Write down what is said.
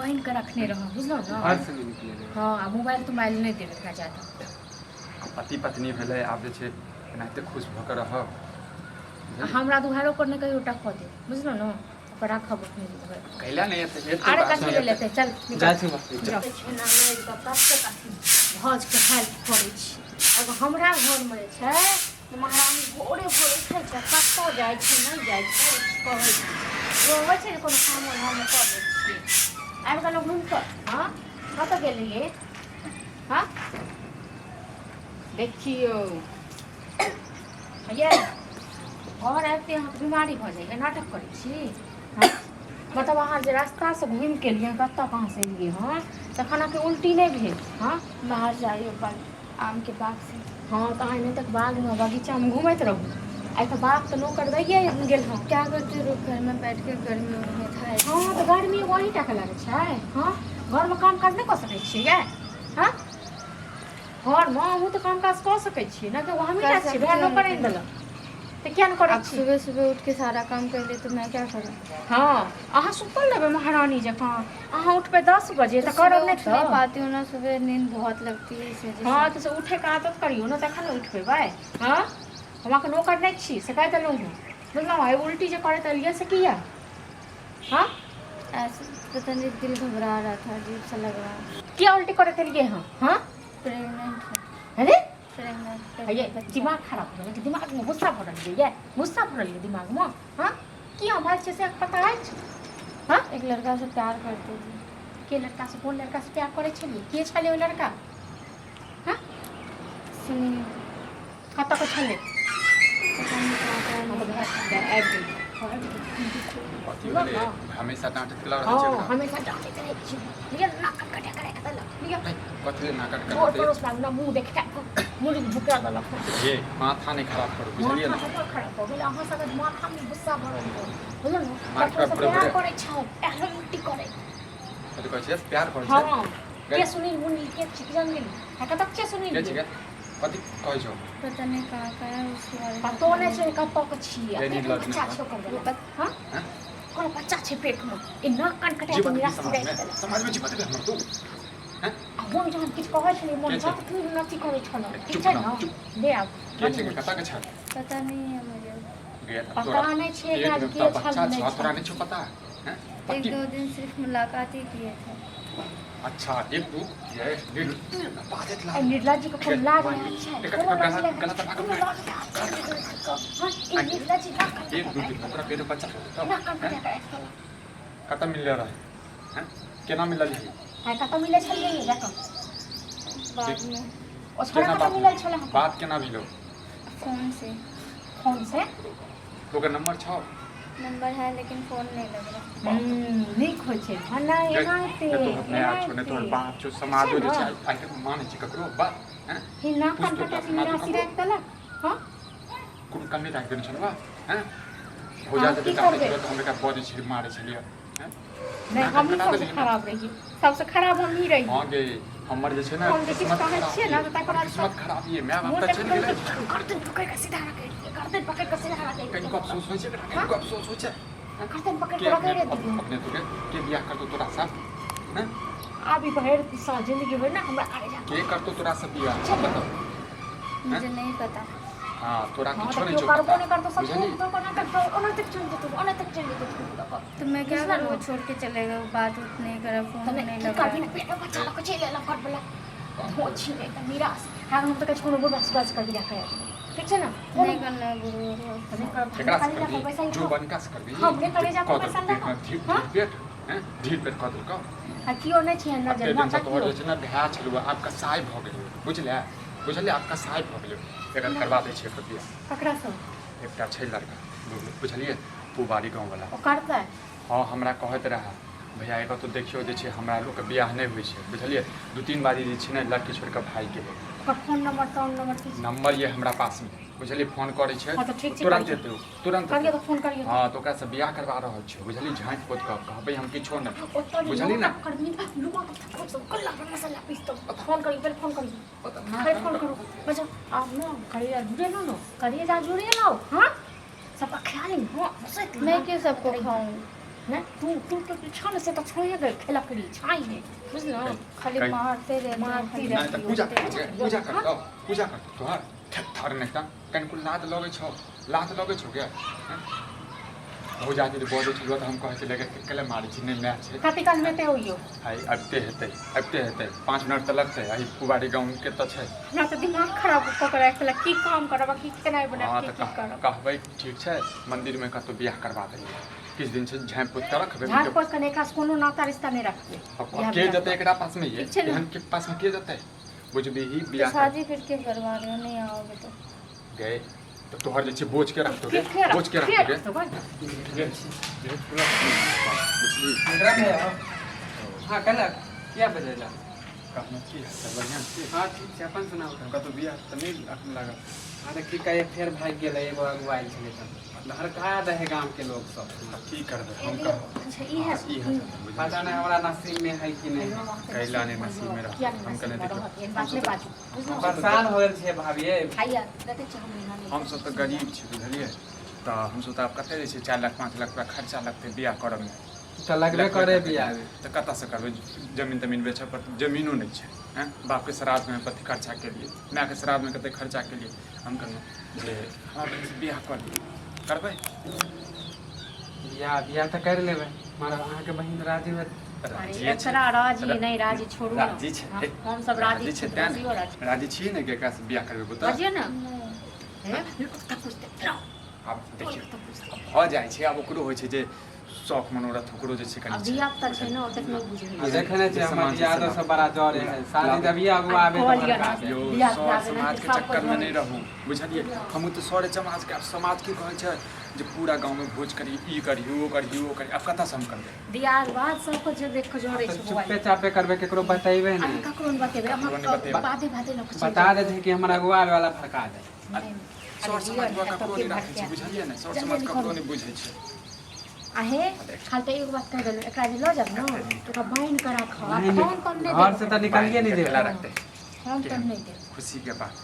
बांध के रखने रह बुझलो ना। घर से नहीं निकले। हाँ आ मोबाइल तोबाइल नहीं देवे खा जाता। पति पत्नी भेले आब जे छै एनाहिते खुश भऽ कऽ रहब। हमरा दुहारो पर ने कहियो टक दे बुझलो ना। पर राखब अपने कैला नहीं एते अरे कथी ले लेते चल जाय छै बस छेना ले के तब से कथी भज के हेल्प करै छी। अब हमरा घर में छै महारानी भोरे भोरे उठै छै कतौ जाइ छै नहीं जाइ छै कहै छै रोवे छै कोनो काम हम कर दै छी। आबि गेलौ घूम कऽ हाँ कतऽ गेलियै हाँ देखियो ये घर आबते अहाँ बीमारी भऽ जाइए नाटक करै छी। हाँ मतलब अहाँ जे रास्ता से घूम के लिए कत्ता कहाँ से एलिए हाँ तखन अहाँके उल्टी नहीं भेल हाँ बाहर जाइयो आम के बाग से। हाँ तो अहाँ तक बाग में बगीचा में घूमत रहू। आई तो बाग तो नौकर दैए गेल हँ। क्या करते रहो घर में बैठ के गर्मी में था। हाँ तो गर्मी वही टक लगे छै। हाँ घर में काम काज नहीं कर सकै छियै हाँ घर में अहूँ तो काम काज कर सकै छियै ना कि वहाँ मिला छियै भाई नौकर नहीं देलक तो क्या नहीं करै छी। सुबह सुबह उठ के सारा काम कर ले तो मैं क्या करूँ। हाँ अहाँ सुतल रहबै महारानी जकाँ अहाँ उठबै 10 बजे तो करब नहीं नहीं पाती हूँ ना सुबह नींद बहुत लगती है इसे। हाँ तो उठे के आदत करियो ना तखन उठबै भाई। हाँ हम नौकर नहीं छी से कह देलहुँ हूँ बुझलहुँ है उल्टी जो करे तलिए से किया हाँ ऐसे पता नहीं दिल घबरा रहा था अजीब सा लग रहा। क्या उल्टी करे तलिए हाँ हाँ प्रेग्नेंट अरे प्रेग्नेंट ये दिमाग खराब हो गया दिमाग में गुस्सा भरल ये गुस्सा भरल दिमाग में हाँ की हमारे जैसे पता है हाँ एक लड़का से प्यार करती थी। के लड़का से कोन लड़का से प्यार करे छलिए के छले ओ लड़का हाँ सुनिए कत के छले पता नहीं क्या क्या हमेशा डांटत केला रहै हाँ छै। हमेशा डांटे करे छी ये नाक कटे करे के दल ये कथि नाटक और करते परोस ना मुंह देख के मुंह झुका दल ये माथा नहीं खराब करू बुझलिए ना। माथा खराब हो गेल अहाँ सब माथा में गुस्सा भरल बुझल ना माथा डॉक्टर से प्यार करे छै एहन उल्टी करे कथि कहै छै प्यार करै छै। हाँ के सुनील मुनील के चिकन गेल है कतक के सुनील के छै कथि कहै छौ। पता नहीं कहाँ का है उसके बारे में पतो नहीं छै कतौ के छिए ये नील बच्चा लग्न छौ कर हां हैं कोन बच्चा छै पेट में ए नाक कान कटा के जीवन निराश समाज दे में समाज में जीवन हम तू हैं हम जहन किछ कहै छलिए मन के छै? बात तू नथी करै छलो ठीक चुप छै ना, ना चुप। ले आब के छै कता के छै पता नहीं है मुझे। पता नहीं छै एक आज में के बच्चा छल छै नहीं तोरा छै नहीं छौ पता हैं एक पक्की दो दिन सिर्फ मुलाकात ही किए थे। अच्छा एक दो ये बात ला ए निर्लज्ज के फल लाग रहा गलत गलत बात कर हां ए निर्लज्ज ना एक दो दिन तोरा पेट बच्चा ना कान कटा के कत मिल रहा है केना मिलल है है कतौ मिले छलिए ये देखो बाद में ओ छोरा कतौ मिले छले बात केना भेलो फोन से। फोन से तोके नंबर छौ नंबर है लेकिन फोन नहीं लग रहा। नीक होइ छै भला एनाते तो अपने आ छोने तोर बाप जो समाज जो छै आइ के माने छी ककरो बात हैं ही ना कान कटा के निराशी राख देलक हां कोन कमी राख देने छलवा हैं हो जाते की बेटा करबै? तो हमरा का बॉडी छिड़ मारे छलिए हैं नहीं हम ही सबसे खराब रही सबसे खराब हम ही रही हां गे हमर जे छै ना हम जे किछु कहै छियै ना तऽ तकर बाद किस्मत खराब ये मैं मुंह बाप देख चल गेलै करतन पकड़ के सीधा रख करतन पकड़ के सीधा रख कहीं को अफसोस होय छै कहीं को अफसोस होय छै करतन पकड़ के के रख रे अपने तो के बियाह कर दो तोरा साथ हैं अभी बहर सा जिंदगी भर ना हमरा आगे जा के कर तो तोरा से बियाह बता मुझे नहीं पता। हां तोरा हां किछो तो नहीं क्यों छौ करबो नहीं करतो सब बुझली? तो करना तक ओना तक चल जेतो ओना तक चल जेतो तो मैं क्या किसना करूँ लो? छोड़ के चले गए बात उत नहीं करा फोन तने नहीं की लगा। करबी ना पेट में बच्चा लग चले ला कर बोला हो छी रे त निराश हम तो कछ कोनो बस बस कर दिया है ठीक है ना नहीं करना है गुरु। तने कर एकरा से खाली कर ना पैसा दी ही जो बन का से कर दी हमने करे जा कदर पैसा ना ठीक हां पेट हैं ढील पेट कदर का कियो नहीं छै अब नजर दिन में से तोहर जे छै ना भया छलुआ आपका साय भ गेल बुझले बुझले आपका साय भ गेल एकर करवा दै छै बियाह ककरा से एकटा छै लड़का बुझलिए पुबारी गांव वाला ओ करता है हाँ हमरा कहत रहा भैया एगो तो देखियो जे छै हमरा लोग के बियाह नहीं होइ छै बुझलिए दू तीन बारी जे छै ना लड़की छोड़ के भाग गेलै ओकर फोन नंबर तो नंबर की नंबर ये हमरा पास में बुझलिए फोन करे छै हाँ, तो ठीक छै, तुरंत करिए। देते हो तुरंत करिए तो फोन करिए हाँ तो ओकरा से बियाह करवा रहल छै बुझलिए झाँट पोत के कहबै हम किछो नहीं ओतऽ बुझली ना करबी लुआ तो सब कल्ला पर मसाला पीस तो फोन करिए पहले फोन करिए पहले फोन करो बच्चा आप ना करिए जुड़े लो करिए जा जुड़े लो हां सबका ख्याल है हां मैं क्यों सबको खाऊं। ना तू तो छान से तो छोड़े गए खिलकड़ी छाई है बुझलो खाली कहीं- मारते रहते मारती नहीं तो पूजा रहती पूजा कर दो पूजा कर दो तोहर थर नहीं था कनको लात लगे छो क्या हैं? हो जाती तो बोझ छलो तो हम कहते लगे कले मारी छी नहीं मैच है कति काल में पे होइयो हाय अबते हेतै 5 मिनट त लगतै आइ कुबारी गाँव के त छै हमरा तो दिमाग खराब पकड़ के की काम करबा की केना बना हाँ की तो करब कहबै ठीक छै मंदिर में कतौ बियाह करवा देलियै किछु दिन से झाँप पोत के रखबै झाड़ पोछ कने का कोनो नाता रिश्ता नहीं रखते अब के जते एकरा पास में ये ठीक छै ने? एहन के पास में के जते बुझबी ही बियाह कर- शादी फिर के करवा रहे हो नहीं आओगे तो गए तो तोहर जे छै बोझ के रखतो गे बोझ के रखतो गे बुझली हाँ कलक क्या बजेला कहना की है सब बढ़िया छी हाँ ठीक छै अपन सुनाउ कतौ बियाह त नहीं अखन लागल अरे की कहे फेर भाग गेलै एगो अगुआइल छलै तऽ हरका रहे गांव के लोग सब अब की करबै हम कह अच्छा ई है ई है सब पता नहीं हमरा नसीब में है कि नहीं कैला ने नसीब में रह क्या हम कने देखो एक बात नहीं बाजू बुझलो परेशान हो गेल छै भाभी भैया देते छ हम महीना नहीं हम सब तो गरीब छी बुझलिए तो हम सब तो आब कते दै छै 4 लाख 5 लाख रुपया खर्चा लगतै बियाह करब में तऽ लगबे करे बियाह तो कतऽ से करबै जमीन तमीन बेचऽ पर जमीनो नहीं छै हैं बाप के श्राद्ध में कते खर्चा के लिए माँ के श्राद्ध में कते खर्चा के लिए हम कहलहुँ जे हमरा बहिन से बियाह कर ली करबै बियाह तऽ कर लेबै मगर अहाँके बहिन राजी होत राजी अरे एकरा राजी नहीं राजी छोड़ू ना राजी छै हाँ, हम सब राजी छै छी तें राजी हो राजी राजी छियै ने कि एकरा से बियाह करबै बता राजी ना नहीं हैं तब पूछते आब देखियौ भऽ जाइ छै आब ओकरो होइ छै जे शौक मनोरथ ओकरो जे छै अब कनि दिया त छै ना ओतक नहीं बुझे देखने छै हमर यादव सब बड़ा जरे है शादी जब भी अगुआ आबे खोल तऽ लिया भड़का ना। देत। यो बियाह सर दादा समाज के ने चक्कर में सब नहीं रहूं बुझलिए हम तो सरे समाज के अब समाज की कहै छै जे पूरा गांव में भोज करी ई करी ओ करी अब कतऽ से हम करबै दिया बाद सब कुछ देख के जोड़े तऽ छै चुपे मोबाइल चापे करबे केकरो बतेबे अरे नहीं ककरो ने बतेबे हम ककरो नहीं बतेबै। बाते बाते न कुछ बता दे छै कि हमर अगुआ वाला भड़का दे सर समाज में ककरो नहीं राखै छै बुझलिए ने सर समाज ककरो नहीं बुझै छै आहे खाल त एगो बात कह देलु एकरा जे ल जाब न तो बाइन करा खा नहीं, फोन कर नहीं घर से तो निकलिए नहीं खेला देवे रखते फोन कर नहीं दे खुशी के बात